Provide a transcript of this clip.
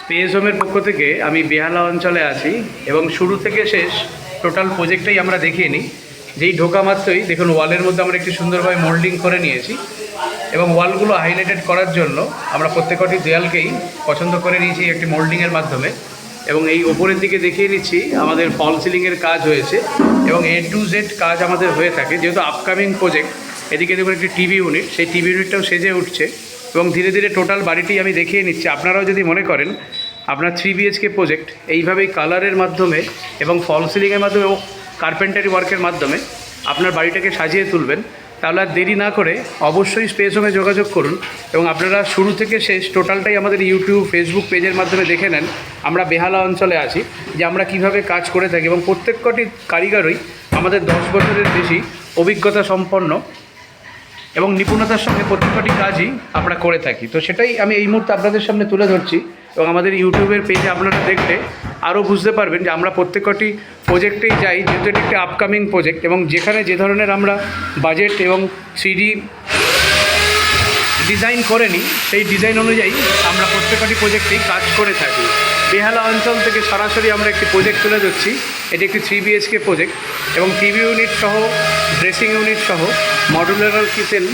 PS হোমের পক্ষ থেকে আমি বেহালা অঞ্চলে আছি এবং শুরু থেকে শেষ টোটাল প্রজেক্টটাই আমরা দেখিয়ে নিই। যেই ঢোকা মাত্রই দেখুন ওয়ালের মধ্যে আমরা একটু সুন্দরভাবে মোল্ডিং করে নিয়েছি এবং ওয়ালগুলো হাইলাইটেড করার জন্য আমরা প্রত্যেকটি দেয়ালকেই পছন্দ করে নিয়েছি একটি মোল্ডিংয়ের মাধ্যমে। এবং এই ওপরের দিকে দেখিয়ে নিচ্ছি আমাদের ফল সিলিংয়ের কাজ হয়েছে এবং A to Z কাজ আমাদের হয়ে থাকে, যেহেতু আপকামিং প্রজেক্ট। এদিকে দেখুন একটি টিভি ইউনিট, সেই টিভি ইউনিটটাও সেজে উঠছে এবং ধীরে ধীরে টোটাল বাড়িটি আমি দেখিয়ে নিচ্ছি। আপনারাও যদি মনে করেন আপনার 3 BHK প্রজেক্ট এইভাবেই কালারের মাধ্যমে এবং ফল সিলিংয়ের মাধ্যমে ও কার্পেন্টারি ওয়ার্কের মাধ্যমে আপনার বাড়িটাকে সাজিয়ে তুলবেন, তাহলে আর দেরি না করে অবশ্যই স্পেস হোমে যোগাযোগ করুন এবং আপনারা শুরু থেকে শেষ টোটালটাই আমাদের ইউটিউব ফেসবুক পেজের মাধ্যমে দেখে নেন। আমরা বেহালা অঞ্চলে আছি, যে আমরা কিভাবে কাজ করে থাকি এবং প্রত্যেকটি কারিগরই আমাদের 10 বছরের বেশি অভিজ্ঞতা সম্পন্ন এবং নিপুণতার সঙ্গে প্রত্যেকটি কাজই আমরা করে থাকি। তো সেটাই আমি এই মুহূর্তে আপনাদের সামনে তুলে ধরছি এবং আমাদের ইউটিউবের পেজে আপনারা দেখলে আরও বুঝতে পারবেন যে আমরা প্রত্যেকটি প্রজেক্টেই যাই, যেহেতু এটি একটি আপকামিং প্রজেক্ট এবং যেখানে যে ধরনের আমরা বাজেট এবং 3D ডিজাইন করে নিই সেই ডিজাইন অনুযায়ী আমরা প্রত্যেকটি প্রজেক্টেই কাজ করে থাকি। বেহালা অঞ্চল থেকে সরাসরি আমরা একটি প্রজেক্ট তুলে ধরছি। এটি একটি 3 BHK প্রজেক্ট এবং টিভি ইউনিট সহ, ড্রেসিং ইউনিট সহ, মডুলার কিচেন